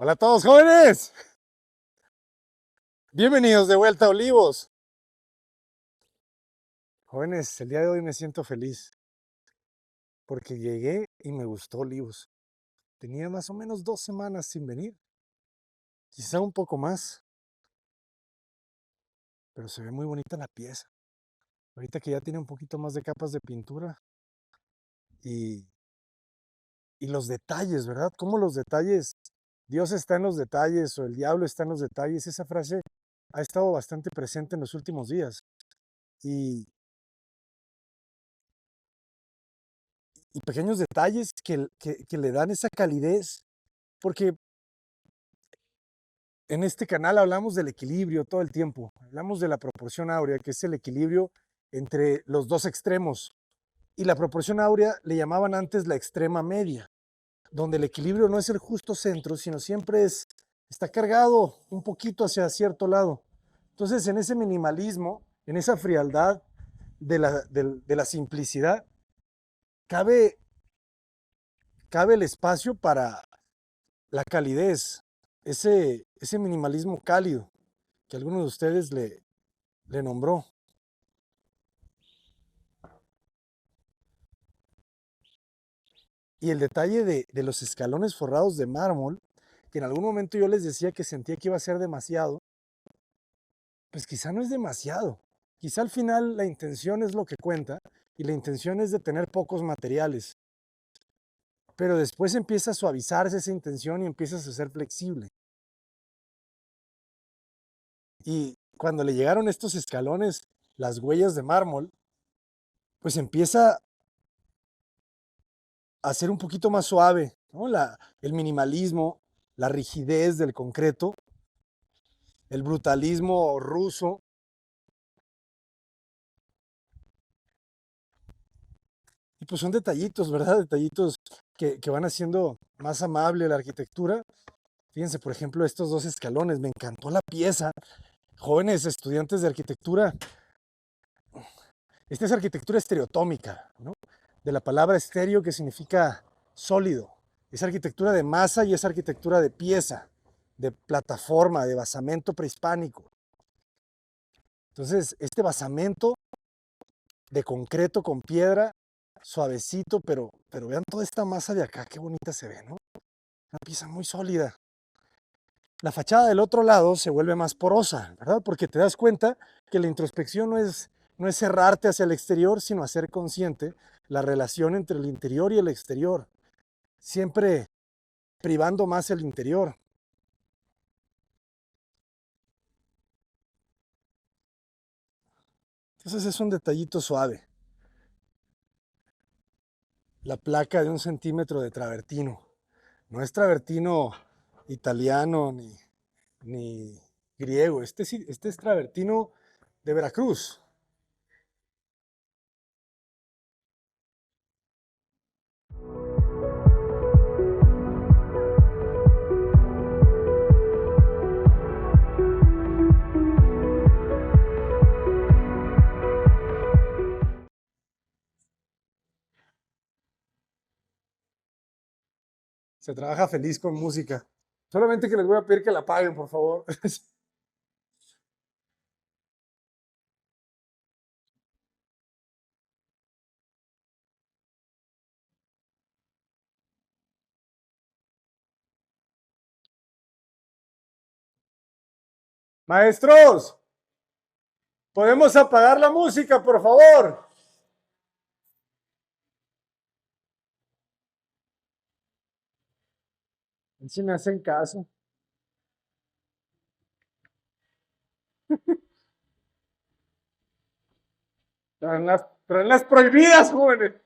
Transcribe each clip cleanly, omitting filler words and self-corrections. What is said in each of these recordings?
Hola a todos jóvenes, bienvenidos de vuelta a Olivos. Jóvenes, el día de hoy me siento feliz porque llegué y me gustó Olivos. Tenía más o menos 2 semanas sin venir, quizá un poco más, pero se ve muy bonita la pieza. Ahorita que ya tiene un poquito más de capas de pintura y, y los detalles, ¿verdad? Cómo los detalles, Dios está en los detalles o el diablo está en los detalles. Esa frase ha estado bastante presente en los últimos días. Y pequeños detalles que le dan esa calidez, porque en este canal hablamos del equilibrio todo el tiempo, hablamos de la proporción áurea, que es el equilibrio entre los dos extremos, y la proporción áurea le llamaban antes la extrema media, donde el equilibrio no es el justo centro, sino siempre está cargado un poquito hacia cierto lado. Entonces, en ese minimalismo, en esa frialdad de la simplicidad, cabe el espacio para la calidez, ese minimalismo cálido que alguno de ustedes le nombró. Y el detalle de los escalones forrados de mármol, que en algún momento yo les decía que sentía que iba a ser demasiado, pues quizá no es demasiado. Quizá al final la intención es lo que cuenta y la intención es de tener pocos materiales. Pero después empieza a suavizarse esa intención y empiezas a ser flexible. Y cuando le llegaron estos escalones, las huellas de mármol, pues empieza a ser un poquito más suave, ¿no? El minimalismo, la rigidez del concreto, el brutalismo ruso. Y pues son detallitos, ¿verdad? Detallitos que van haciendo más amable la arquitectura. Fíjense, por ejemplo, estos dos escalones, me encantó la pieza. Jóvenes estudiantes de arquitectura, esta es arquitectura estereotómica, ¿no? De la palabra estéreo, que significa sólido. Es arquitectura de masa y es arquitectura de pieza, de plataforma, de basamento prehispánico. Entonces, este basamento de concreto con piedra, suavecito, pero vean toda esta masa de acá, qué bonita se ve, ¿no? Una pieza muy sólida. La fachada del otro lado se vuelve más porosa, ¿verdad? Porque te das cuenta que la introspección no es cerrarte hacia el exterior, sino hacer consciente la relación entre el interior y el exterior, siempre privando más el interior. Entonces es un detallito suave. La placa de 1 centímetro de travertino. No es travertino italiano ni griego. Este es travertino de Veracruz. Se trabaja feliz con música. Solamente que les voy a pedir que la apaguen, por favor. Maestros, ¿podemos apagar la música, por favor? Si me hacen caso. Traen las prohibidas, jóvenes.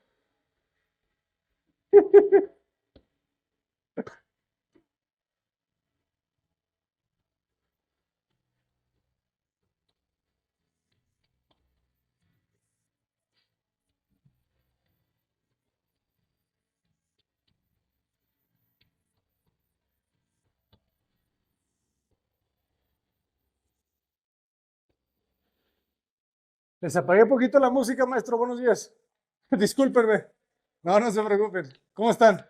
Les apagué poquito la música, maestro. Buenos días. Discúlpenme. No, no se preocupen. ¿Cómo están?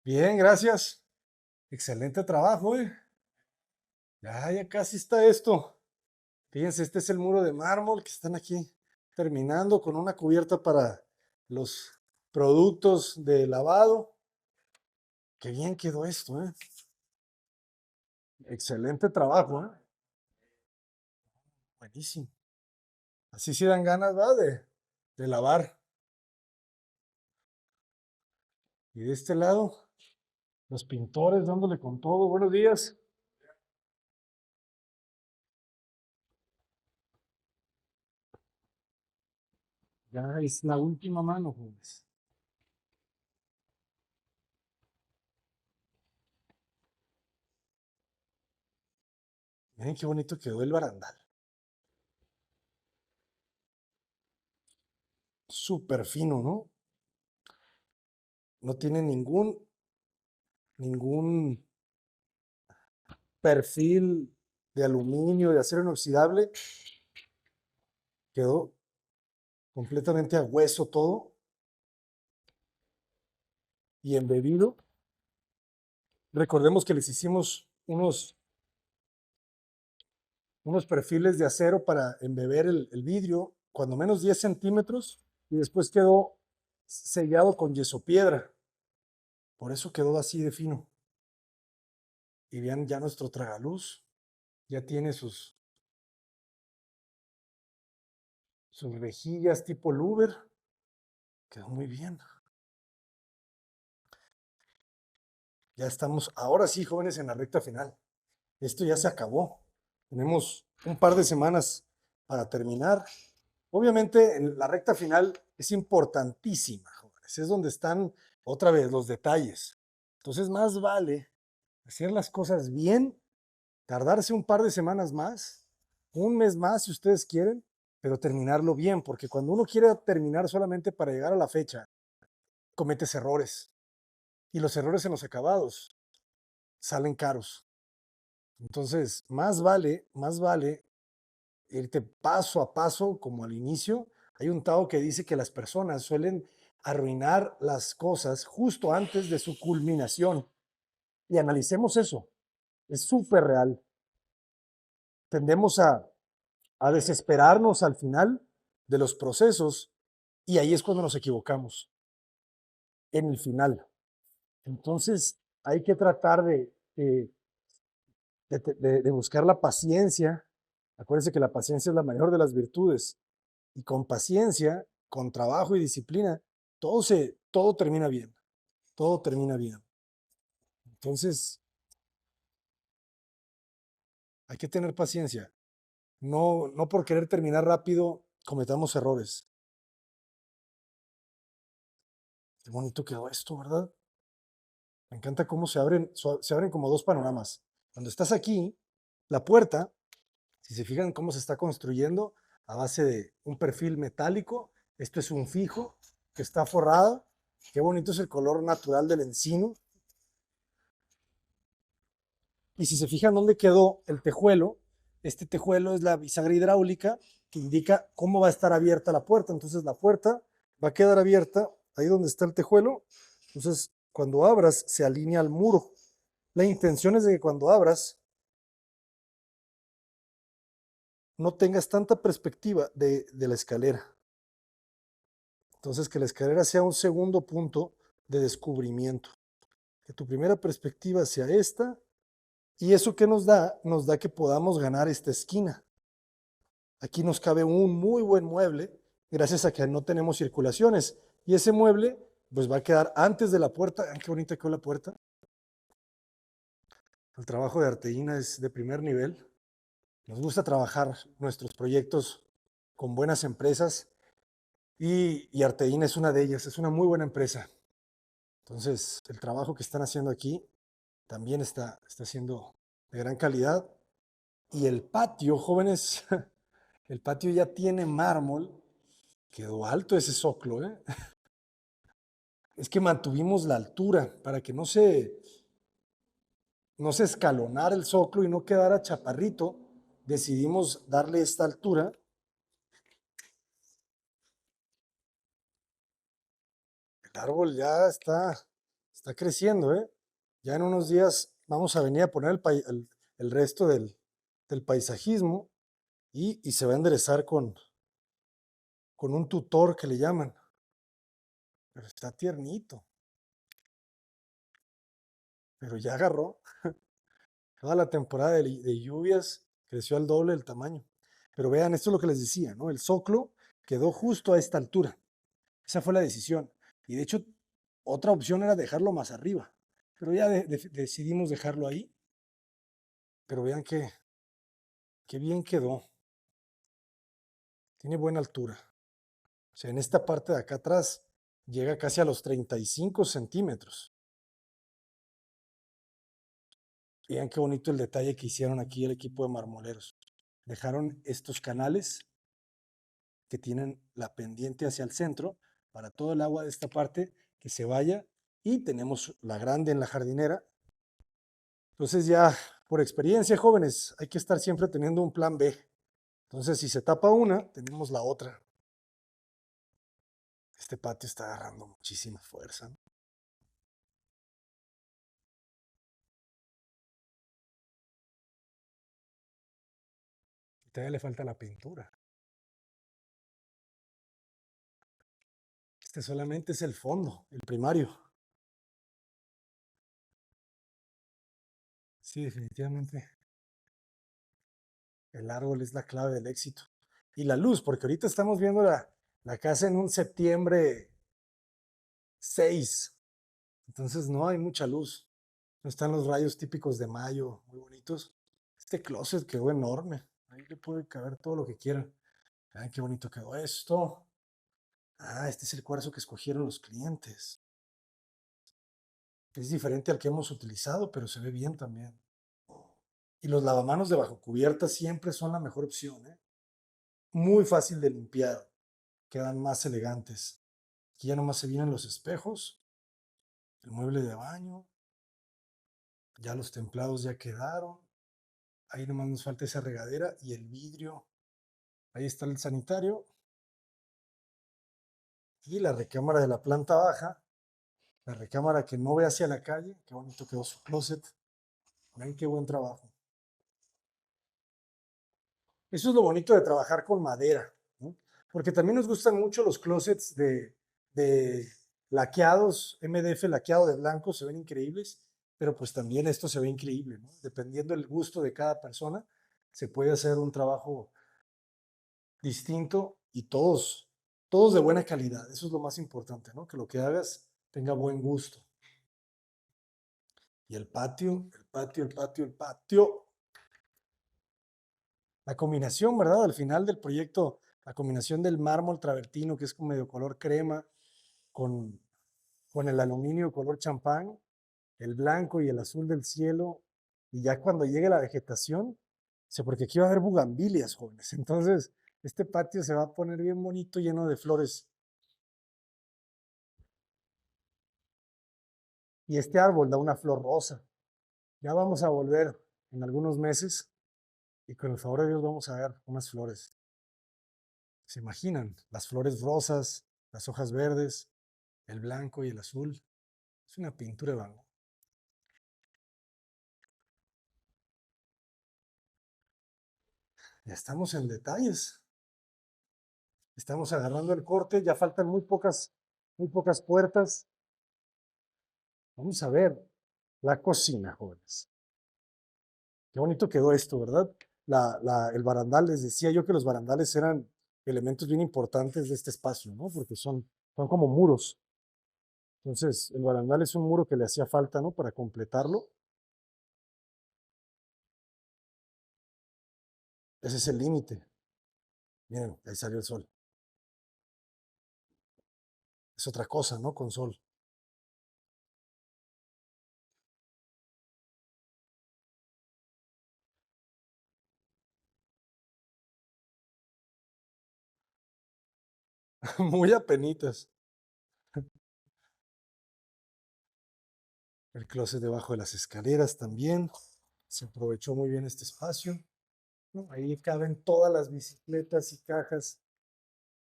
Bien, gracias. Excelente trabajo, ¿eh? Ya casi está esto. Fíjense, este es el muro de mármol que están aquí terminando con una cubierta para los productos de lavado. Qué bien quedó esto, ¿eh? Excelente trabajo, ¿eh? Buenísimo. Así sí dan ganas, ¿verdad? De lavar. Y de este lado, los pintores dándole con todo. Buenos días. Ya es la última mano, jóvenes. Miren qué bonito quedó el barandal. Súper fino, ¿no? No tiene ningún perfil de aluminio, de acero inoxidable. Quedó completamente a hueso todo y embebido. Recordemos que les hicimos unos perfiles de acero para embeber el vidrio, cuando menos 10 centímetros, y después quedó sellado con yesopiedra. Por eso quedó así de fino. Y vean ya nuestro tragaluz, ya tiene sus rejillas tipo louver. Quedó muy bien. Ya estamos, ahora sí, jóvenes, en la recta final. Esto ya se acabó. Tenemos un par de semanas para terminar. Obviamente, en la recta final es importantísima, jóvenes. Es donde están otra vez los detalles. Entonces, más vale hacer las cosas bien, tardarse un par de semanas más, un mes más si ustedes quieren, pero terminarlo bien, porque cuando uno quiere terminar solamente para llegar a la fecha, cometes errores. Y los errores en los acabados salen caros. Entonces, más vale irte paso a paso como al inicio. Hay un Tao que dice que las personas suelen arruinar las cosas justo antes de su culminación. Y analicemos eso. Es súper real. Tendemos a desesperarnos al final de los procesos y ahí es cuando nos equivocamos, en el final. Entonces, hay que tratar de buscar la paciencia. Acuérdense que la paciencia es la mayor de las virtudes. Y con paciencia, con trabajo y disciplina, todo termina bien. Todo termina bien. Entonces, hay que tener paciencia. No por querer terminar rápido, cometamos errores. Qué bonito quedó esto, ¿verdad? Me encanta cómo se abren como dos panoramas. Cuando estás aquí, la puerta, si se fijan cómo se está construyendo a base de un perfil metálico, esto es un fijo que está forrado. Qué bonito es el color natural del encino. Y si se fijan dónde quedó el tejuelo, este tejuelo es la bisagra hidráulica que indica cómo va a estar abierta la puerta. Entonces la puerta va a quedar abierta ahí donde está el tejuelo. Entonces cuando abras se alinea al muro. La intención es de que cuando abras no tengas tanta perspectiva de la escalera. Entonces que la escalera sea un segundo punto de descubrimiento. Que tu primera perspectiva sea esta. ¿Y eso qué nos da? Nos da que podamos ganar esta esquina. Aquí nos cabe un muy buen mueble gracias a que no tenemos circulaciones. Y ese mueble pues va a quedar antes de la puerta. Ay, qué bonita quedó la puerta. El trabajo de Arteína es de primer nivel. Nos gusta trabajar nuestros proyectos con buenas empresas y Arteína es una de ellas. Es una muy buena empresa. Entonces, el trabajo que están haciendo aquí también está siendo de gran calidad. Y el patio, jóvenes, el patio ya tiene mármol. Quedó alto ese zócalo, ¿eh? Es que mantuvimos la altura para que no se escalonara el zócalo y no quedara chaparrito. Decidimos darle esta altura. El árbol ya está creciendo, ¿eh? Ya en unos días vamos a venir a poner el resto del paisajismo y se va a enderezar con un tutor que le llaman. Pero está tiernito. Pero ya agarró. Toda la temporada de lluvias creció al doble del tamaño. Pero vean, esto es lo que les decía, ¿no? El zoclo quedó justo a esta altura. Esa fue la decisión. Y de hecho, otra opción era dejarlo más arriba. Pero ya decidimos dejarlo ahí. Pero vean qué bien quedó. Tiene buena altura. O sea, en esta parte de acá atrás llega casi a los 35 centímetros. Vean qué bonito el detalle que hicieron aquí el equipo de marmoleros. Dejaron estos canales que tienen la pendiente hacia el centro para todo el agua de esta parte que se vaya, y tenemos la grande en la jardinera. Entonces ya por experiencia, jóvenes, hay que estar siempre teniendo un plan B. Entonces si se tapa una, tenemos la otra. Este patio está agarrando muchísima fuerza, ¿no? Y todavía le falta la pintura. Este solamente es el fondo, el primario. Sí, definitivamente. El árbol es la clave del éxito. Y la luz, porque ahorita estamos viendo la casa en un septiembre 6. Entonces no hay mucha luz. No están los rayos típicos de mayo, muy bonitos. Este closet quedó enorme. Ahí le puede caber todo lo que quieran. Vean qué bonito quedó esto. Ah, este es el cuarzo que escogieron los clientes. Es diferente al que hemos utilizado, pero se ve bien también. Y los lavamanos de bajo cubierta siempre son la mejor opción, ¿eh? Muy fácil de limpiar. Quedan más elegantes. Aquí ya nomás se vienen los espejos, el mueble de baño. Ya los templados ya quedaron. Ahí nomás nos falta esa regadera y el vidrio. Ahí está el sanitario. Y la recámara de la planta baja. La recámara que no ve hacia la calle. Qué bonito quedó su closet. Ven qué buen trabajo. Eso es lo bonito de trabajar con madera, ¿no? Porque también nos gustan mucho los closets de laqueados, MDF laqueado de blanco, se ven increíbles, pero pues también esto se ve increíble, ¿no? Dependiendo del gusto de cada persona, se puede hacer un trabajo distinto y todos de buena calidad. Eso es lo más importante, ¿no? Que lo que hagas tenga buen gusto. Y el patio, el patio, el patio, el patio. La combinación, ¿verdad? Al final del proyecto, la combinación del mármol travertino, que es como medio color crema, con, con el aluminio color champán, el blanco y el azul del cielo, y ya cuando llegue la vegetación, sé, porque aquí va a haber bugambilias, jóvenes. Entonces, este patio se va a poner bien bonito, lleno de flores. Y este árbol da una flor rosa. Ya vamos a volver en algunos meses y con el favor de Dios vamos a ver unas flores. ¿Se imaginan? Las flores rosas, las hojas verdes, el blanco y el azul. Es una pintura de Van Gogh. Ya estamos en detalles. Estamos agarrando el corte, ya faltan muy pocas puertas. Vamos a ver la cocina, jóvenes. Qué bonito quedó esto, ¿verdad? El barandal, les decía yo que los barandales eran elementos bien importantes de este espacio, ¿no? Porque son como muros. Entonces, el barandal es un muro que le hacía falta, ¿no? Para completarlo. Ese es el límite. Miren, ahí salió el sol. Es otra cosa, ¿no? Con sol. Muy apenitas. El closet debajo de las escaleras también. Se aprovechó muy bien este espacio, ¿no? Ahí caben todas las bicicletas y cajas.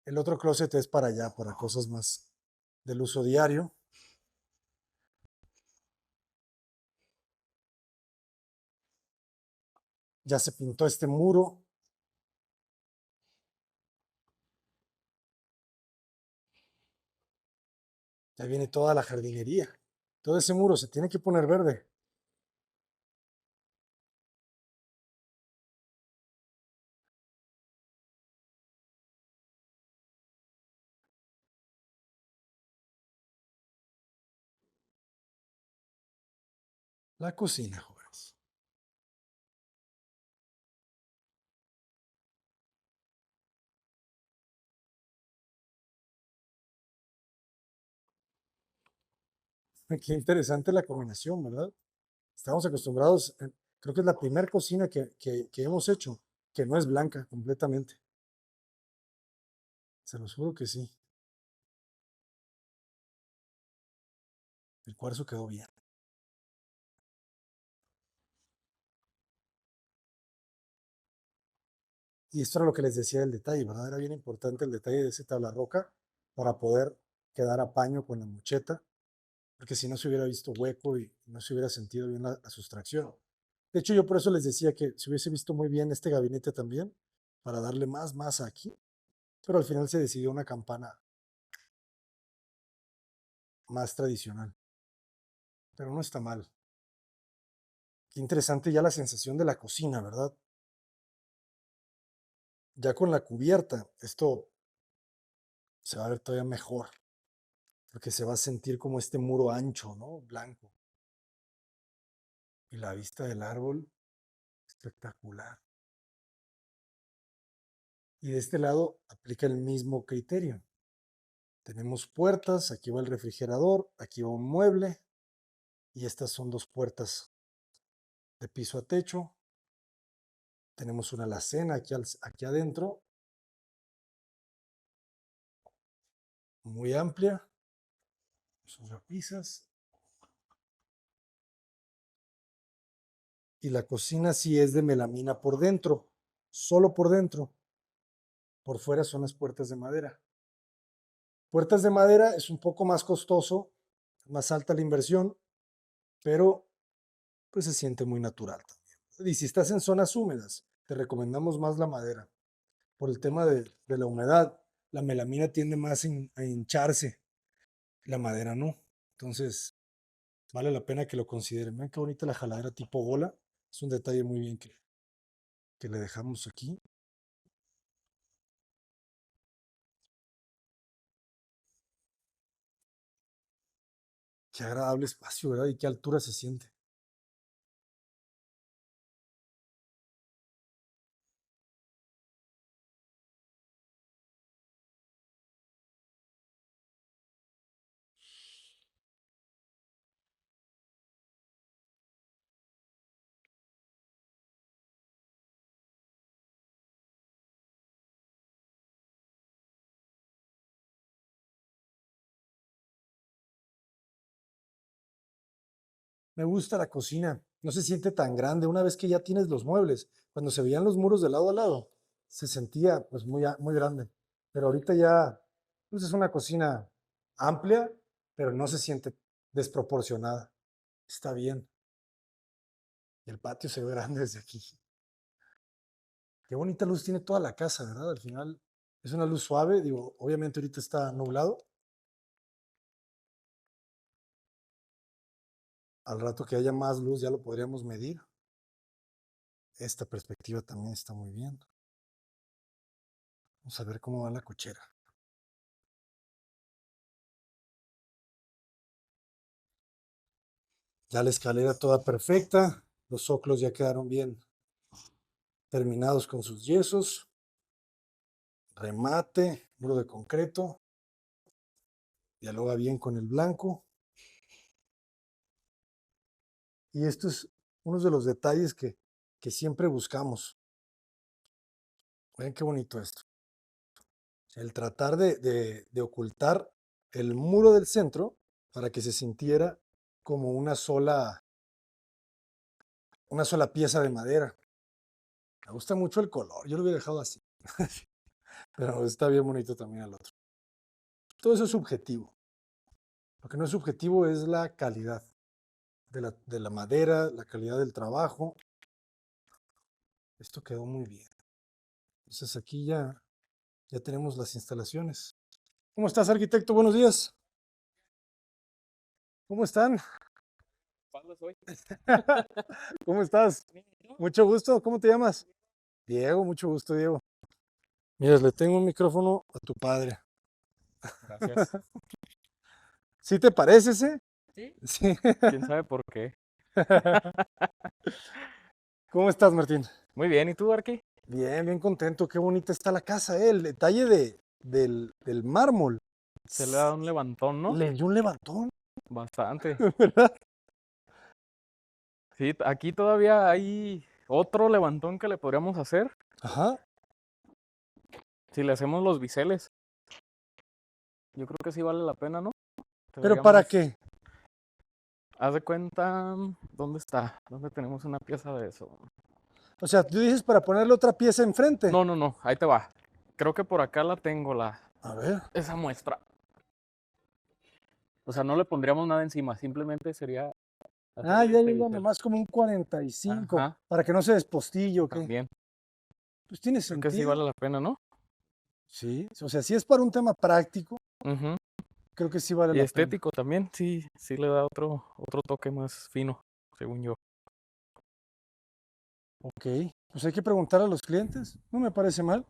El otro closet es para allá, para cosas más del uso diario. Ya se pintó este muro. Ya viene toda la jardinería. Todo ese muro se tiene que poner verde. La cocina, jóvenes. Qué interesante la combinación, ¿verdad? Estamos acostumbrados, creo que es la primera cocina que hemos hecho, que no es blanca completamente. Se los juro que sí. El cuarzo quedó bien. Y esto era lo que les decía del detalle, ¿verdad? Era bien importante el detalle de ese tabla roca para poder quedar a paño con la mocheta, porque si no se hubiera visto hueco y no se hubiera sentido bien la sustracción. De hecho, yo por eso les decía que se hubiese visto muy bien este gabinete también, para darle más masa aquí, pero al final se decidió una campana más tradicional, pero no está mal. Qué interesante ya la sensación de la cocina, ¿verdad? Ya con la cubierta, esto se va a ver todavía mejor, porque se va a sentir como este muro ancho, ¿no? Blanco. Y la vista del árbol, espectacular. Y de este lado aplica el mismo criterio. Tenemos puertas, aquí va el refrigerador, aquí va un mueble, y estas son dos puertas de piso a techo. Tenemos una alacena aquí adentro, muy amplia, sus repisas. Y la cocina sí es de melamina por dentro, solo por dentro. Por fuera son las puertas de madera. Puertas de madera es un poco más costoso, más alta la inversión, pero pues se siente muy natural también. Y si estás en zonas húmedas, te recomendamos más la madera. Por el tema de la humedad, la melamina tiende más a hincharse, la madera no. Entonces, vale la pena que lo consideren. Vean qué bonita la jaladera tipo bola. Es un detalle muy bien que le dejamos aquí. Qué agradable espacio, ¿verdad? Y qué altura se siente. Me gusta la cocina. No se siente tan grande una vez que ya tienes los muebles. Cuando se veían los muros de lado a lado, se sentía pues muy grande. Pero ahorita ya, pues es una cocina amplia, pero no se siente desproporcionada. Está bien. Y el patio se ve grande desde aquí. Qué bonita luz tiene toda la casa, ¿verdad? Al final es una luz suave. Digo, obviamente ahorita está nublado. Al rato que haya más luz ya lo podríamos medir. Esta perspectiva también está muy bien. Vamos a ver cómo va la cochera. Ya la escalera toda perfecta. Los zócalos ya quedaron bien terminados con sus yesos. Remate, muro de concreto. Dialoga bien con el blanco. Y esto es uno de los detalles que siempre buscamos. Vean qué bonito esto. El tratar de ocultar el muro del centro para que se sintiera como una sola pieza de madera. Me gusta mucho el color, yo lo hubiera dejado así, pero está bien bonito también el otro. Todo eso es subjetivo. Lo que no es subjetivo es la calidad de la madera, la calidad del trabajo. Esto quedó muy bien. Entonces aquí ya tenemos las instalaciones. ¿Cómo estás, arquitecto? Buenos días. ¿Cómo están? Pablo soy. ¿Cómo estás? Mucho gusto. ¿Cómo te llamas? Diego, mucho gusto, Diego. Mira, le tengo un micrófono a tu padre. Gracias. ¿Sí te pareces, eh? Sí. Sí. ¿Quién sabe por qué? ¿Cómo estás, Martín? Muy bien, ¿y tú, Arqui? Bien, bien contento. Qué bonita está la casa, ¿eh? El detalle del mármol. Se le da un levantón, ¿no? Le dio un levantón, Bastante. ¿verdad? Sí, aquí todavía hay otro levantón que le podríamos hacer Ajá. si le hacemos los biseles. Yo creo que sí vale la pena, ¿no? Se ¿Pero vería para más. qué? Haz de cuenta, ¿dónde está? ¿Dónde tenemos una pieza de eso? O sea, tú dices para ponerle otra pieza enfrente. No, ahí te va. Creo que por acá la tengo, A ver. esa muestra. O sea, no le pondríamos nada encima, simplemente sería Ah, hacerle ya este llega bisel. nomás como un 45, Ajá, para que no se despostille, ¿o qué? también. Pues tiene Creo que sí vale sentido. la pena, ¿no? Sí, o sea, si es para un tema práctico, Ujú. creo que sí vale Y la pena. estético también, sí le da otro toque más fino, según yo. Ok, pues hay que preguntar a los clientes. No me parece mal.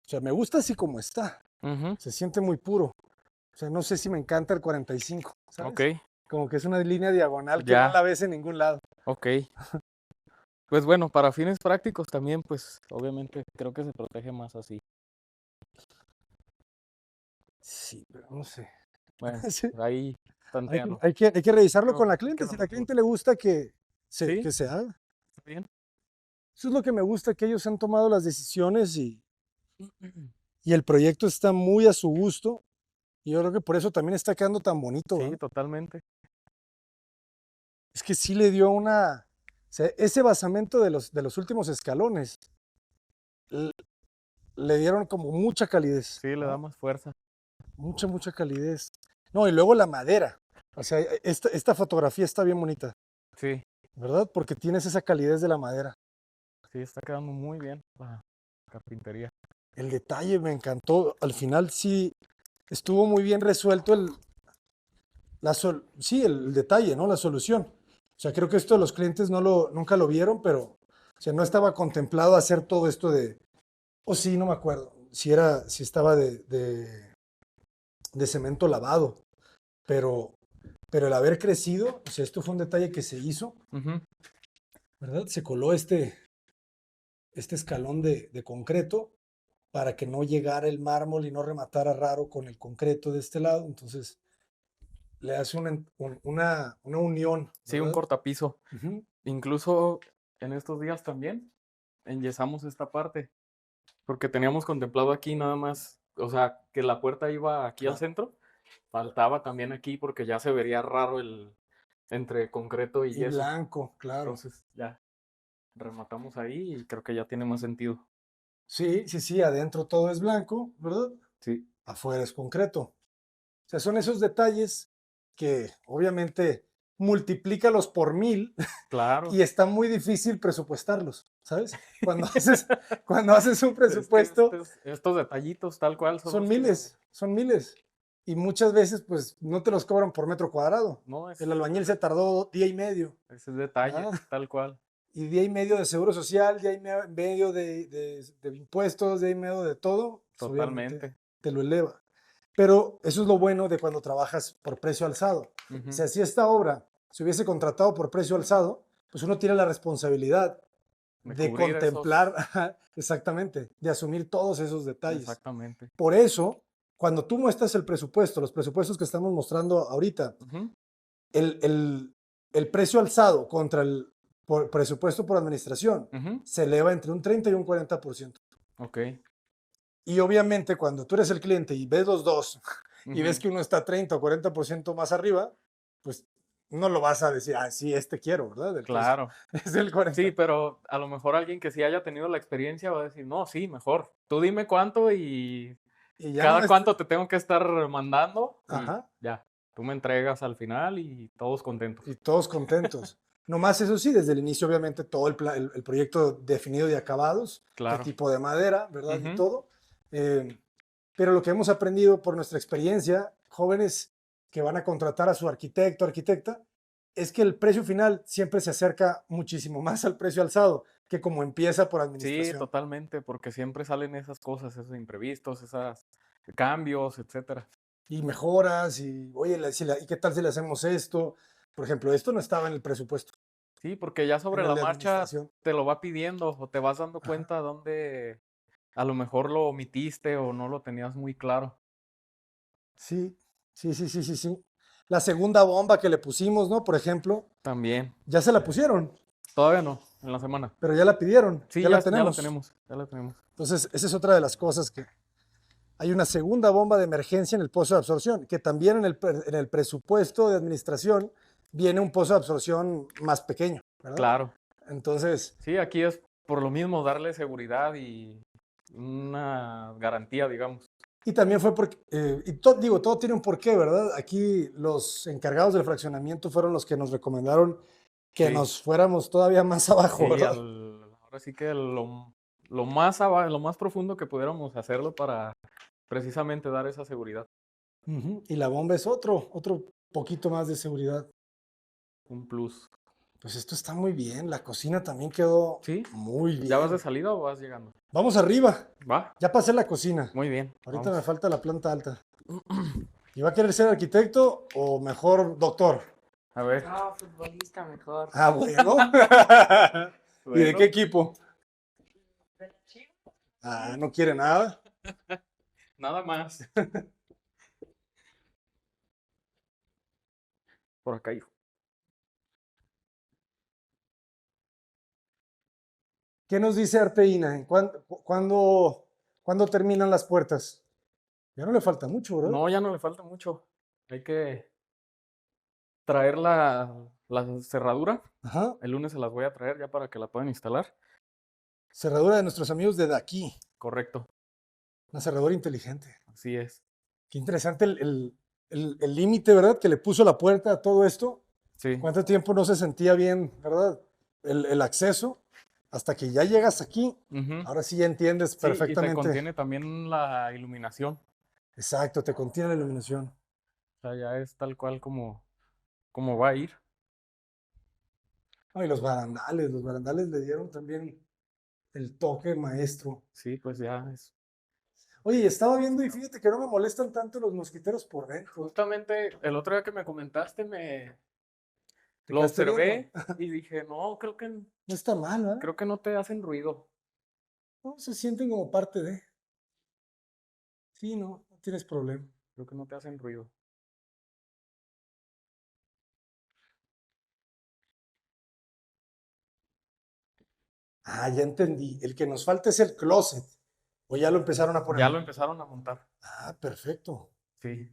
O sea, me gusta así como está. Ujú, Se siente muy puro. O sea, no sé si me encanta el 45, ok, ¿sabes? Como que es una línea diagonal que no ya, la ves en ningún lado. ok. Pues bueno, para fines prácticos también, pues obviamente creo que se protege más así. Sí, pero no sé. Bueno, Sí, ahí Hay que, tantealo. hay que, hay que revisarlo con Pero la hay que cliente. Si a la darle cliente gusto. le gusta que se, ¿Sí? que se haga. ¿Está bien? Eso es lo que me gusta, que ellos han tomado las decisiones y el proyecto está muy a su gusto. Y yo creo que por eso también está quedando tan bonito, ¿va? Sí, totalmente. Es que sí le dio una... O sea, ese basamento de los últimos escalones l- le dieron como mucha calidez, Sí, le da ¿va? más fuerza. Mucha, mucha calidez. No, y luego la madera. O sea, esta fotografía está bien bonita, Sí, ¿verdad? Porque tienes esa calidez de la madera. sí, está quedando muy bien la carpintería. El detalle me encantó. Al final sí estuvo muy bien resuelto sí, el detalle, ¿no? La solución. O sea, creo que esto los clientes nunca lo vieron, pero o sea, no estaba contemplado hacer todo esto o sí, no me acuerdo, si estaba de cemento lavado, pero, pero el haber crecido, o sea, esto fue un detalle que se hizo, Ujú, ¿verdad? Se coló este escalón de concreto para que no llegara el mármol y no rematara raro con el concreto de este lado, entonces le hace una unión, sí, un ¿verdad? cortapiso. Ujú. Incluso en estos días también enyesamos esta parte, porque teníamos contemplado aquí nada más, o sea, que la puerta iba aquí al Claro. centro, faltaba también aquí porque ya se vería raro el entre concreto y Y yeso. blanco, claro. Entonces ya rematamos ahí y creo que ya tiene más sentido. Sí, sí, sí, adentro todo es blanco, ¿verdad? Sí, Afuera es concreto. O sea, son esos detalles que obviamente multiplícalos por 1000 claro. y está muy difícil presupuestarlos, ¿sabes? Cuando haces un Es que presupuesto, estos detallitos tal cual son son los que, miles, son miles. Y muchas veces, pues, no te los cobran por metro cuadrado. no, El albañil se tardó día y medio, ese detalle, ¿ah? tal cual. Y día y medio de seguro social, día y medio de impuestos, día y medio de todo, pues obviamente Totalmente. te lo eleva. Pero eso es lo bueno de cuando trabajas por precio alzado. O Ujú. sea, si esta obra se hubiese contratado por precio alzado, pues uno tiene la responsabilidad De de cubrir esos, contemplar, ajá, exactamente, de asumir todos esos detalles. exactamente. Por eso, cuando tú muestras el presupuesto, los presupuestos que estamos mostrando ahorita, Ujú, el, el, el precio alzado contra el presupuesto por administración ujú, se eleva entre un 30 y un 40%. ok. Y obviamente cuando tú eres el cliente y ves los dos y ves Ujú, que uno está 30 o 40% más arriba, pues no lo vas a decir, ah, sí, este quiero, ¿verdad? El que es, claro. es el Sí, 40. pero a lo mejor alguien que sí haya tenido la experiencia va a decir, no, sí, mejor. Tú dime cuánto y Y ya no cada es, cuánto te tengo que estar mandando y ajá, ya. Tú me entregas al final y todos contentos. y todos contentos. Nomás eso sí, desde el inicio, obviamente, todo el proyecto definido de acabados, qué Claro. tipo de madera, ¿verdad? Y Ujú. todo. Pero lo que hemos aprendido por nuestra experiencia, jóvenes que van a contratar a su arquitecto, arquitecta, es que el precio final siempre se acerca muchísimo más al precio alzado que como empieza por Sí, administración. totalmente, porque siempre salen esas cosas, esos imprevistos, esos cambios, etcétera. Y mejoras, y oye, ¿y qué tal si le hacemos esto? Por ejemplo, esto no estaba en el presupuesto, Sí, porque ya en sobre el la de marcha administración. te lo va pidiendo o te vas dando Ajá. cuenta dónde a lo mejor lo omitiste o no lo tenías muy claro. Sí, sí, sí, sí, sí, sí. La segunda bomba que le pusimos, ¿no? Por ejemplo, También. ya se la pusieron, Todavía no, en la semana. pero ya la pidieron, Sí, ya la ya la tenemos. tenemos, ya la tenemos. Entonces, esa es otra de las cosas que hay una segunda bomba de emergencia en el pozo de absorción, que también en el presupuesto de administración viene un pozo de absorción más pequeño, ¿verdad? Claro. Entonces, Sí, aquí es por lo mismo darle seguridad y una garantía, digamos. y también fue porque, digo, todo tiene un porqué, ¿verdad? Aquí los encargados del fraccionamiento fueron los que nos recomendaron que Sí, nos fuéramos todavía más abajo, sí, ¿verdad? ahora sí que lo más profundo que pudiéramos hacerlo para precisamente dar esa seguridad. Ujú. Y la bomba es otro poquito más de seguridad. Un plus. Pues esto está muy bien, la cocina también quedó ¿Sí? muy ¿Ya vas de bien. salida o vas llegando? Vamos arriba, Va, ya pasé la cocina. muy bien, Ahorita me vamos. falta la planta alta. ¿Y va a querer ser arquitecto o mejor doctor? A ver, No, futbolista mejor. Ah, bueno. ¿Y de qué bueno, equipo? ¿De la Chivas? Ah, no quiere nada. nada más. Por acá, hijo. ¿Qué nos dice Arteína? ¿Cuándo terminan las puertas? Ya no le falta mucho, ¿verdad? No, ya no le falta mucho. Hay que traer la cerradura. Ajá. El lunes se las voy a traer ya para que la puedan instalar. Cerradura de nuestros amigos de aquí. Correcto, Una cerradura inteligente. así es. Qué interesante el límite, ¿verdad? Que le puso la puerta a todo esto. Sí. ¿Cuánto tiempo no se sentía bien, ¿verdad? El acceso. Hasta que ya llegas aquí, Ujú. ahora sí ya entiendes Sí, y te perfectamente. contiene también la iluminación. Exacto, te contiene la iluminación. O sea, ya es tal cual como va a ir. Ah, y los barandales le dieron también el toque maestro. Sí, pues ya es. Oye, y estaba viendo y fíjate que no me molestan tanto los mosquiteros por dentro. Justamente el otro día que me comentaste, Te lo quedaste viendo. observé y dije, no, No está mal, ¿verdad? creo que no te hacen ruido. No, se sienten como parte de. Sí, no tienes problema. Creo que no te hacen ruido. Ah, ya entendí. El que nos falta es el closet. O ya lo empezaron a Ya poner. lo empezaron a montar. Ah, perfecto. Sí.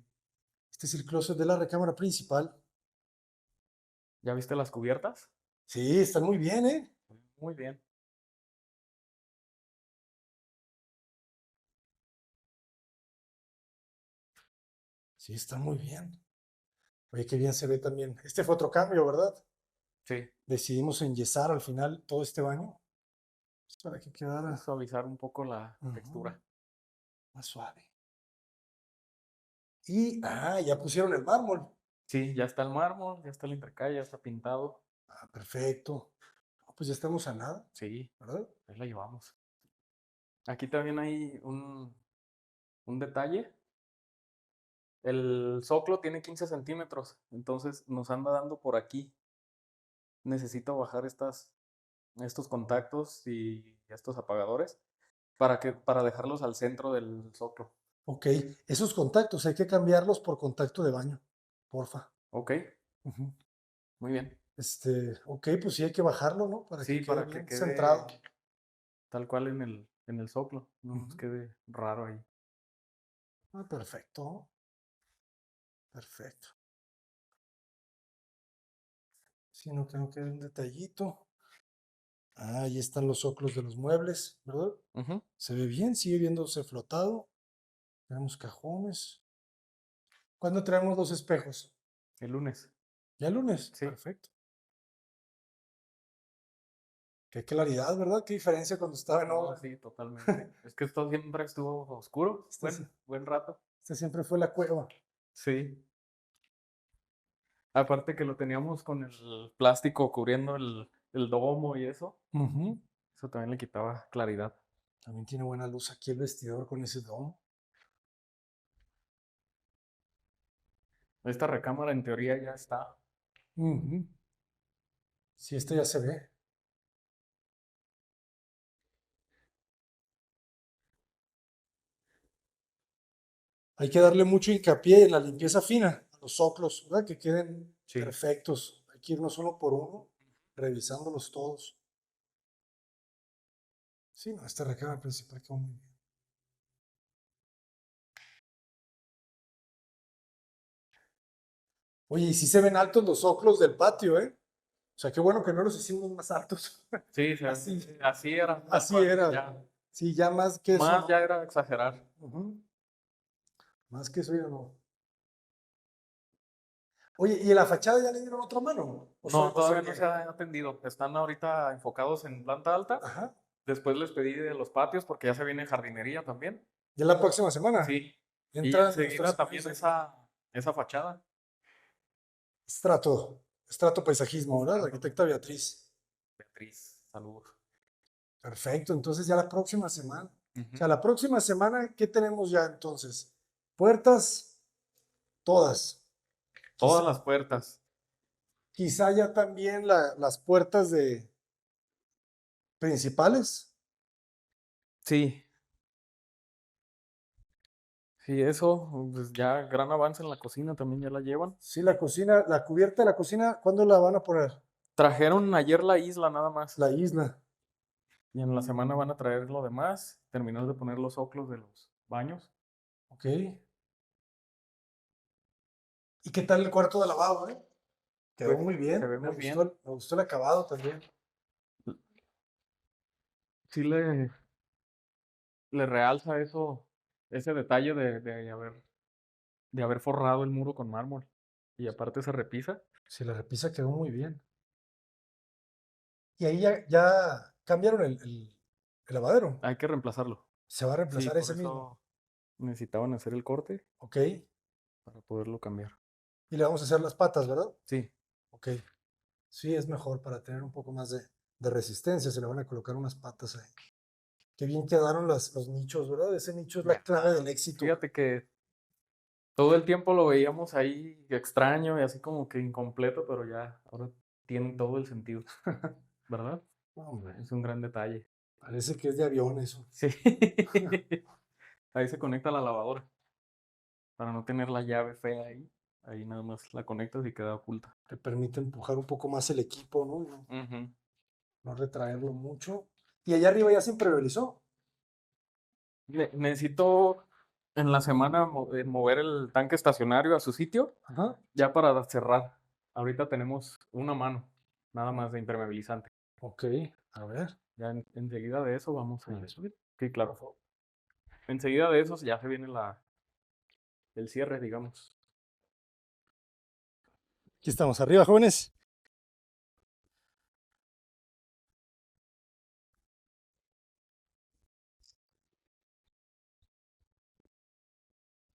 Este es el closet de la recámara principal. ¿Ya viste las cubiertas? Sí, están muy bien, ¿eh? Muy bien. Sí, están muy bien. Oye, qué bien se ve también. Este fue otro cambio, ¿verdad? Sí. Decidimos enyesar al final todo este baño pues, para que quedara Suavizar un poco la ujú, textura. más suave. Y, ya pusieron el mármol. Sí, ya está el mármol, ya está el entrecalle, ya está pintado. Ah, perfecto. Ah, pues ya estamos a nada, Sí, ¿verdad? ahí la llevamos. Aquí también hay un detalle. El zoclo tiene 15 centímetros, entonces nos anda dando por aquí. Necesito bajar estos contactos y estos apagadores para dejarlos al centro del zoclo. Ok, esos contactos hay que cambiarlos por contacto de baño, porfa. Ok, Ujú. muy bien. Ok, pues sí hay que bajarlo, ¿no? Para que Sí, quede para que bien quede centrado. tal cual en el zoclo, no nos Ujú. quede raro ahí. Ah, perfecto, perfecto. Si no tengo que ver un detallito. Ah, ahí están los soclos de los muebles, ¿verdad? Ujú. Se ve bien, sigue viéndose flotado. Tenemos cajones. ¿Cuándo traemos los espejos? El lunes, Ya el lunes. sí. Perfecto. Qué claridad, ¿verdad? Qué diferencia cuando estaba en No, obra. sí, totalmente. Es que esto siempre estuvo oscuro, Este, sí- buen rato. este siempre fue la cueva. Sí. Aparte que lo teníamos con el plástico cubriendo el domo y Ujú. eso también le quitaba claridad. También tiene buena luz aquí el vestidor con ese domo. Esta recámara en teoría ya está. Ujú. Sí, este ya se ve. Hay que darle mucho hincapié en la limpieza fina, a los soclos, ¿verdad? Que queden Sí. perfectos. Hay que irnos uno por uno, revisándolos todos. Sí, no, esta recámara principal quedó muy bien. Oye, y sí se ven altos los soclos del patio, ¿eh? O sea, qué bueno que no los hicimos más altos. Sí, así era. tal Así cual, era. ya. Sí, ya más que eso. Más No. ya era exagerar. Ujú. Más que eso ya no. Oye, ¿y en la fachada ya le dieron otra mano? No, todavía no llega? se ha atendido. Están ahorita enfocados en planta alta. Ajá. Después les pedí de los patios porque ya se viene jardinería también. Ya la próxima semana. Sí. Y Entran enseguida nuestros también amigos esa fachada. Estrato paisajismo, ¿verdad? La Estrato. arquitecta Beatriz. Beatriz, saludos. Perfecto, entonces ya la próxima semana. O sea, Ujú. la próxima semana, ¿qué tenemos ya entonces? Puertas, todas. Todas Quizá, las puertas. quizá ya también las puertas de principales. Sí. Sí, eso, pues ya gran avance en la cocina también ya la llevan. Sí, la cocina, la cubierta de la cocina, ¿cuándo la van a poner? Trajeron ayer la isla nada más. La isla. Y en la semana van a traer lo demás. Terminar de poner los oclos de los baños. Ok. ¿Y qué tal el cuarto de lavado, Quedó Pues muy bien. se ve Me muy gustó, bien. me gustó el acabado también. Sí le realza eso, ese detalle de haber forrado el muro con mármol. Y aparte se repisa. Sí, la repisa quedó muy bien. Y ahí ya cambiaron el lavadero. Hay que reemplazarlo. Se va a Sí, reemplazar por ese mismo. eso necesitaban hacer el corte Ok. para poderlo cambiar. Y le vamos a hacer las patas, ¿verdad? Sí, Ok. Sí, es mejor para tener un poco más de resistencia. Se le van a colocar unas patas ahí. Qué bien quedaron los nichos, ¿verdad? Ese nicho es la clave del éxito. fíjate que todo el tiempo lo veíamos ahí extraño y así como que incompleto, pero ya ahora tiene todo el sentido, ¿verdad? Hombre, Es un gran detalle. parece que es de avión eso. Sí. Ahí se conecta la lavadora para no tener la llave fea ahí. Ahí nada más la conectas y queda oculta. Te permite empujar un poco más el equipo, ¿no? Ujú. No retraerlo mucho. Y allá arriba ya se impermeabilizó. Necesito en la semana mover el tanque estacionario a su sitio Ajá. ya para cerrar. Ahorita tenemos una mano nada más de impermeabilizante. Ok, a ver. Ya enseguida de eso vamos a A ver. subir. Sí, claro. Enseguida de eso ya se viene el cierre, digamos. Aquí estamos arriba, jóvenes.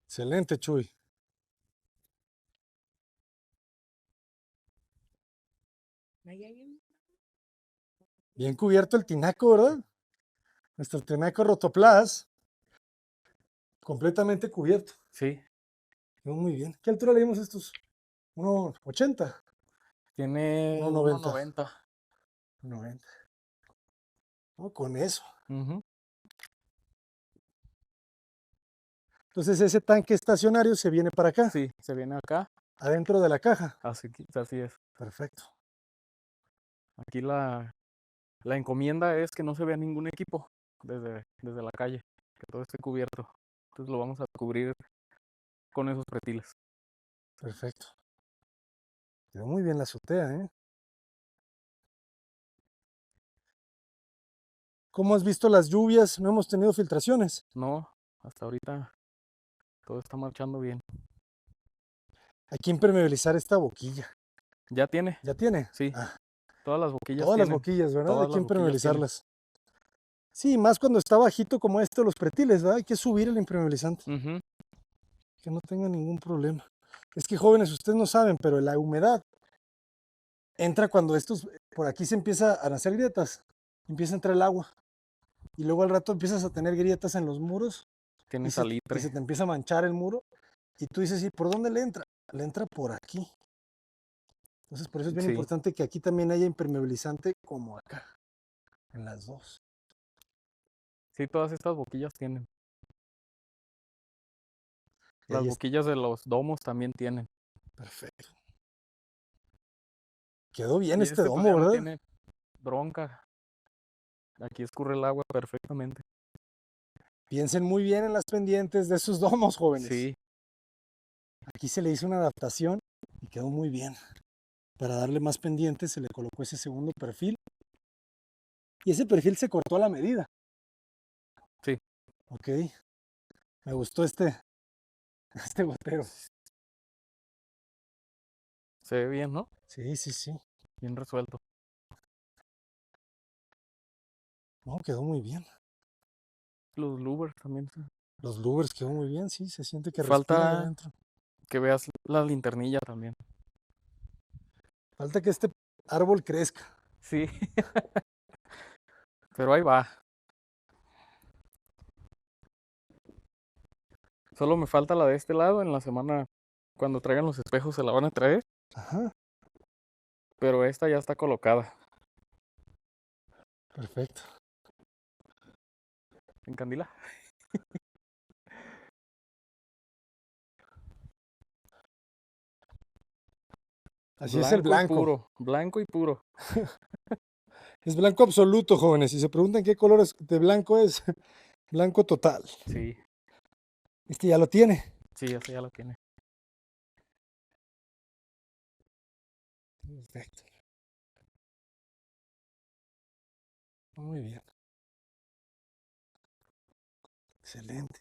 Excelente, Chuy. Ahí hay Bien cubierto el tinaco, ¿verdad? Nuestro tinaco Rotoplas. Completamente cubierto. Sí, Quedó muy bien. ¿Qué altura le dimos a estos? 1,80. tiene 1,90. 1.90. 90. No, con eso. Ujú. Entonces ese tanque estacionario se viene para acá, Sí, se viene acá. adentro de la caja. Así es. Perfecto. Aquí la encomienda es que no se vea ningún equipo desde la calle, que todo esté cubierto. Entonces lo vamos a cubrir con esos pretiles. Perfecto. Quedó muy bien la azotea, ¿eh? ¿Cómo has visto las lluvias? No hemos tenido filtraciones. No, hasta ahorita todo está marchando bien. Hay que impermeabilizar esta boquilla. ¿Ya tiene? ¿Ya tiene? Sí. Ah, Todas las boquillas Todas las tienen. boquillas, ¿verdad? Todas Hay que las boquillas tienen. impermeabilizarlas. Sí, más cuando está bajito como los pretiles, ¿verdad? Hay que subir el impermeabilizante, Ujú. que no tenga ningún problema. Es que jóvenes, ustedes no saben, pero la humedad entra cuando por aquí se empieza a nacer grietas, empieza a entrar el agua. Y luego al rato empiezas a tener grietas en los muros Tiene y se salitre. te empieza a manchar el muro. Y tú dices, ¿y por dónde le entra? Le entra por aquí. Entonces, por eso es bien Sí. importante que aquí también haya impermeabilizante como acá, en las dos. Sí, todas estas boquillas tienen. Y Las ahí está, boquillas de los domos también tienen. perfecto. Quedó bien Y este pues domo, ya no ¿verdad? tiene bronca. Aquí escurre el agua perfectamente. Piensen muy bien en las pendientes de sus domos, jóvenes. Sí, Aquí se le hizo una adaptación y quedó muy bien. Para darle más pendientes se le colocó ese segundo perfil. Y ese perfil se cortó a la medida. sí. Ok. Me gustó este gotero. Se ve bien, ¿no? Sí, sí, sí. Bien resuelto. No, quedó muy bien. Los louvers también. Los louvers quedó muy bien, sí. Se siente que respira de Falta adentro. que veas la linternilla también. Falta que este árbol crezca. Sí. Pero ahí va. Solo me falta la de este lado. En la semana, cuando traigan los espejos, se la van a traer. Ajá, Pero esta ya está colocada. perfecto. ¿En candila? Así es el Blanco y blanco. puro. Blanco y puro. Es blanco absoluto, jóvenes. Si se preguntan qué color de blanco es, blanco total. Sí, Este ya lo tiene. sí, ese ya lo tiene. Perfecto. Muy bien. Excelente.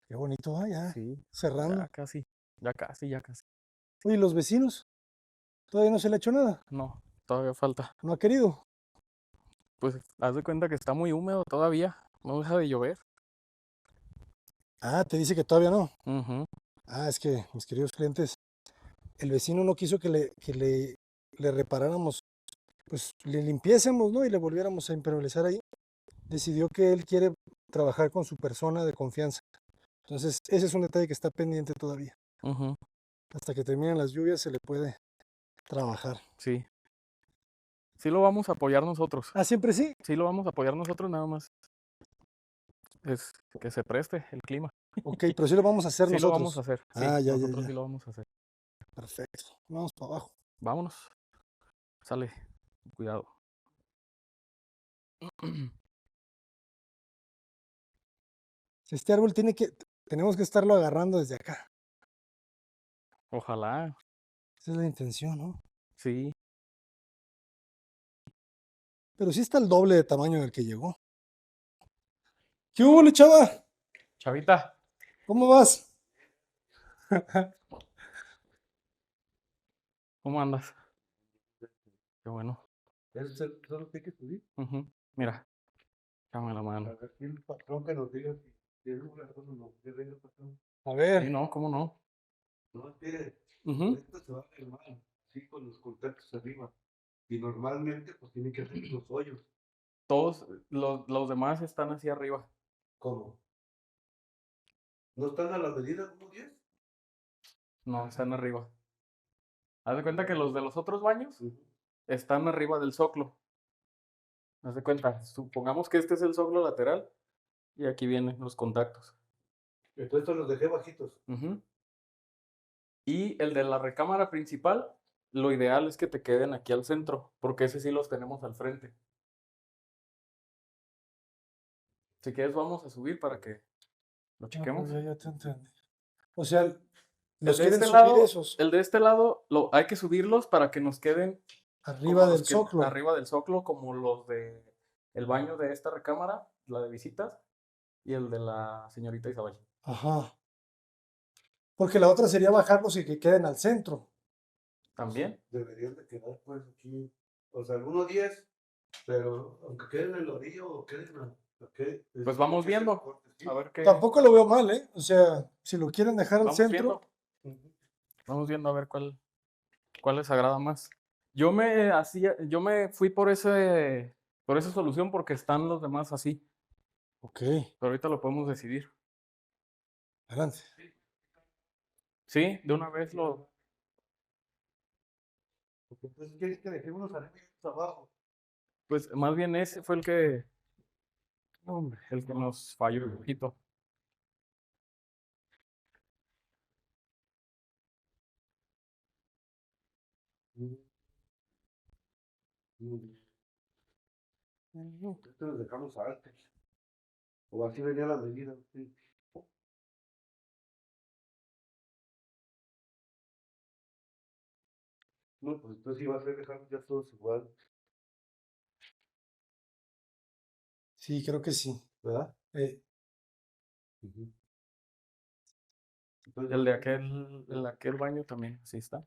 Qué bonito va ya. Sí, Cerrando. ya casi. Ya casi, ya casi. Oye, ¿los vecinos? Todavía no se le ha hecho nada. No, todavía falta. No ha querido. Pues haz de cuenta que está muy húmedo todavía. No deja de llover. Ah, te dice que todavía no. Ujú. Ah, es que, mis queridos clientes, el vecino no quiso le reparáramos, pues le limpiésemos, ¿no? Y le volviéramos a impermeabilizar ahí. Decidió que él quiere trabajar con su persona de confianza. Entonces, ese es un detalle que está pendiente todavía. Ujú. Hasta que terminen las lluvias se le puede trabajar. Sí. Sí lo vamos a apoyar nosotros. Ah, siempre sí. Sí lo vamos a apoyar nosotros, nada más. Es que se preste el clima. Ok, pero sí lo vamos a hacer Sí lo vamos a nosotros. hacer. Sí, Ah, ya, ya, nosotros sí ya. lo vamos a hacer. Perfecto. Vamos para abajo. Vámonos. Sale. Cuidado. Este árbol tenemos que estarlo agarrando desde acá. Ojalá. Esa es la intención, ¿no? Sí. Pero sí está el doble de tamaño del que llegó. ¿Qué hubo, chava? Chavita, ¿Cómo vas? ¿cómo andas? Qué bueno. ¿Eso es lo que hay que subir? Ujú. Mira, dame la mano. Aquí el patrón que nos diga si es una cosa o no. Que venga el patrón. A Sí, ver. no, ¿cómo no? No, mire, Ujú. esto se va a quemar, sí, con los contactos arriba. Y normalmente, pues tienen que hacer los hoyos. Todos los demás están hacia arriba. ¿Cómo? ¿No están a la medida como 10? No, están arriba. Haz de cuenta que los de los otros baños Ujú. están arriba del zoclo. Haz de cuenta, supongamos que este es el zoclo lateral y aquí vienen los contactos. Entonces estos los dejé bajitos. Ujú. Y el de la recámara principal, lo ideal es que te queden aquí al centro, porque ese sí los tenemos al frente. Si quieres, vamos a subir para que lo Ah, chequemos. pues ya te entendí. O sea, El nos de quieren este subir lado, esos el de este lado hay que subirlos para que nos queden arriba como del los que zoclo. arriba del zoclo, como los de el baño de esta recámara, la de visitas, y el de la señorita Isabel. Ajá. Porque la otra sería bajarlos y que queden al centro. También. Deberían de quedar pues aquí, o sea, algunos 10, pero aunque queden en el orillo o queden Pues vamos viendo. Sí. A ver qué. Tampoco lo veo mal, ¿eh? O sea, si lo quieren dejar al Vamos centro, viendo. Vamos viendo a ver cuál les agrada más. Yo me fui por esa solución porque están los demás así. ok, Pero ahorita lo podemos decidir. adelante. Sí, de una vez lo. Porque pues quieres que dejemos arriba y otros abajo. Pues más bien ese fue el que nos falló un poquito. Esto los dejamos antes. O así venía la medida. Sí. No, pues entonces iba a ser dejar ya todos igual, Sí, creo que sí. ¿verdad? Entonces, El de aquel baño también, así está.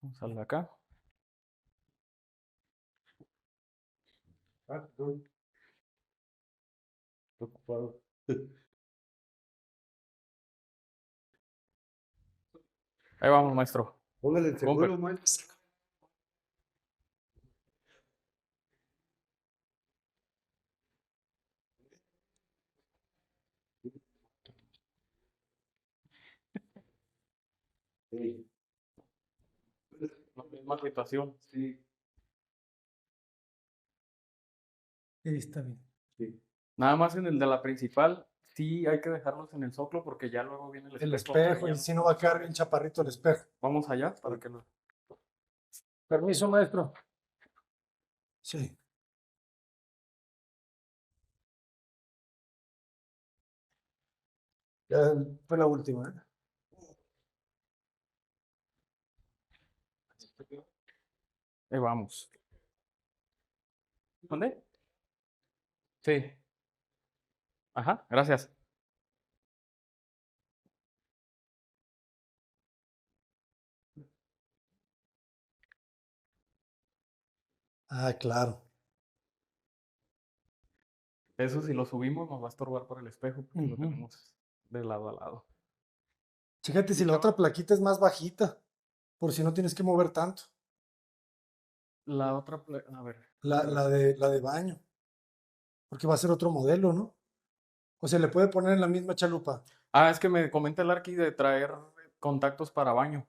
Vamos al de acá. perdón. Estoy ocupado. Ahí vamos, maestro. Póngale el Compre. seguro, maestro. Sí. La misma situación. Sí, Sí, está bien. sí. Nada más en el de la principal, sí hay que dejarlos en el zoclo porque ya luego viene El espejo. espejo, Ya y si no va a quedar bien chaparrito el espejo. vamos allá para que lo. Permiso, maestro. Sí. Ya fue la última, ¿eh? Ahí vamos. ¿Dónde? Sí. Ajá, gracias. Ah, claro. Eso si lo subimos nos va a estorbar por el espejo porque lo Ujú. tenemos de lado a lado. Fíjate si la otra plaquita es más bajita, por si no tienes que mover tanto. La otra, a ver. La de baño. Porque va a ser otro modelo, ¿no? O se le puede poner en la misma chalupa. Ah, es que me comenta el Arqui de traer contactos para baño.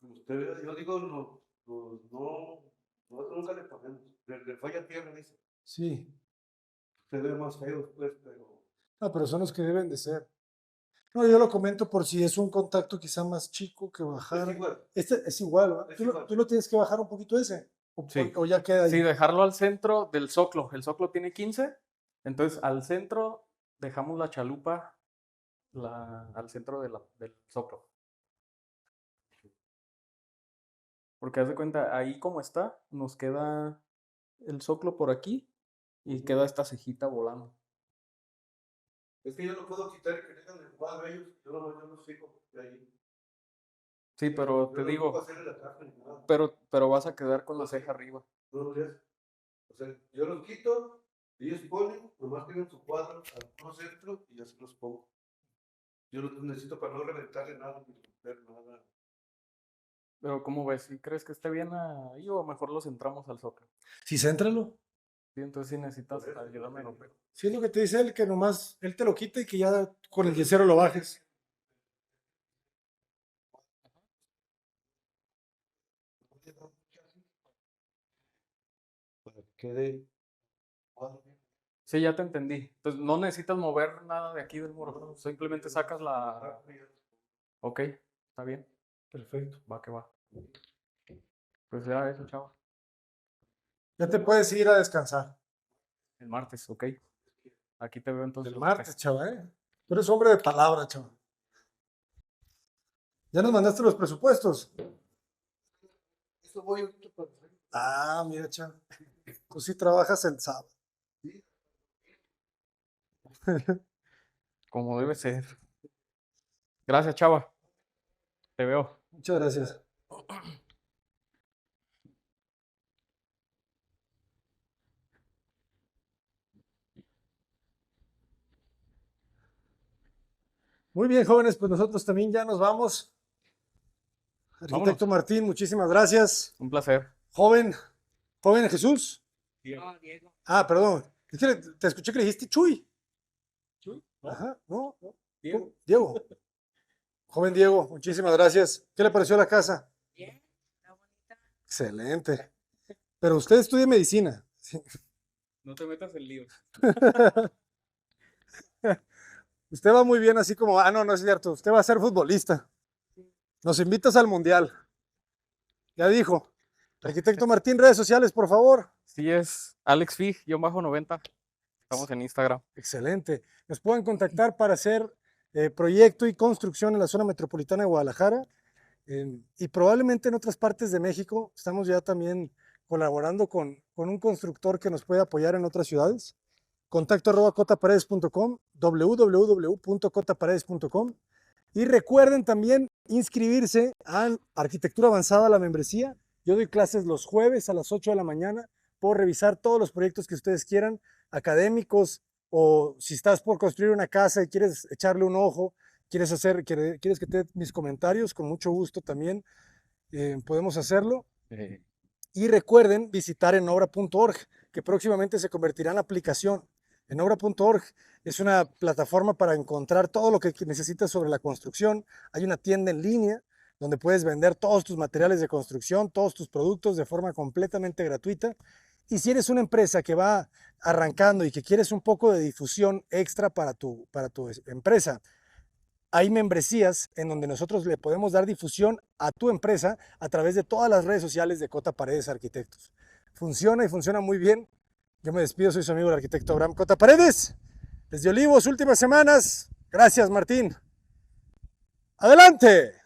Usted, yo digo, nosotros nunca le ponemos. Le falla tierra, dice. Sí. Se ve más feo, pues, pero. No, pero son los que deben de ser. No, yo lo comento por si es un contacto quizá más chico que Es bajar. igual. Este es igual, ¿verdad? Es ¿Tú, igual. tú lo tienes que bajar un poquito ese? Sí. O ya queda ahí. Sí, dejarlo al centro del zoclo. El zoclo tiene 15, entonces al centro dejamos la chalupa al centro del zoclo. Porque haz de cuenta, ahí como está, nos queda el zoclo por aquí y queda esta cejita volando. Es que yo no puedo quitar que tengan el cuadro ellos. Yo no sigo de ahí. Sí, pero Yo te no digo, puedo hacerle la caja ni nada. pero vas a quedar con la ceja arriba. No lo sé. O sea, yo los quito, ellos ponen, nomás tienen su cuadro al puro centro y así los pongo. Yo los necesito para no reventarle nada, ni romper nada. Pero ¿cómo ves? ¿Sí crees que esté bien ahí o mejor los centramos al zoclo? Sí, céntralo. Sí, entonces sí necesitas ayudarme a romper. Sí, es lo que te dice él, que nomás él te lo quita y que ya con el yesero lo bajes. Para que quede cuadro bien. Sí, ya te entendí. Entonces no necesitas mover nada de aquí del muro. Simplemente sacas la. Ok, está bien. Perfecto. Va que va. Pues ya eso, chavo. Ya te puedes ir a descansar. El martes, ok. Aquí te veo entonces. El martes, chava, ¿eh? Tú eres hombre de palabra, chava. ¿Ya nos mandaste los presupuestos? Eso voy ahorita para hacer. Ah, mira, chava. Tú sí trabajas el sábado. Sí. como debe ser. Gracias, chava. Te veo. Muchas gracias. Muy bien, jóvenes, pues nosotros también ya nos vamos. Arquitecto Vámonos. Martín, muchísimas gracias. Un placer. Joven Jesús. No, Diego. Ah, perdón. Es que te escuché que le dijiste Chuy. ¿Chuy? ¿No? Ajá, no. Diego. Diego. Joven Diego, muchísimas gracias. ¿Qué le pareció la casa? Bien, está bonita. Excelente. Pero usted estudia medicina. Sí. No te metas en líos. Usted va muy bien así como, no, no es cierto. Usted va a ser futbolista. Nos invitas al mundial. Ya dijo. Arquitecto Martín, redes sociales, por favor. Sí, es AlexFig-90. Estamos en Instagram. Excelente. Nos pueden contactar para hacer proyecto y construcción en la zona metropolitana de Guadalajara y probablemente en otras partes de México. Estamos ya también colaborando con un constructor que nos puede apoyar en otras ciudades. Contacto@cotaparedes.com, www.cotaparedes.com. Y recuerden también inscribirse a Arquitectura Avanzada, la membresía. Yo doy clases los jueves a las 8 de la mañana. Puedo revisar todos los proyectos que ustedes quieran, académicos, o si estás por construir una casa y quieres echarle un ojo, quieres que te dé mis comentarios, con mucho gusto también podemos hacerlo. Y recuerden visitar enobra.org, que próximamente se convertirá en aplicación. Enobra.org es una plataforma para encontrar todo lo que necesitas sobre la construcción. Hay una tienda en línea donde puedes vender todos tus materiales de construcción, todos tus productos de forma completamente gratuita. Y si eres una empresa que va arrancando y que quieres un poco de difusión extra para tu empresa, hay membresías en donde nosotros le podemos dar difusión a tu empresa a través de todas las redes sociales de Cota Paredes Arquitectos. Funciona y funciona muy bien. Yo me despido, soy su amigo el arquitecto Abraham Cota Paredes. Desde Olivos, últimas semanas. Gracias, Martín. ¡Adelante!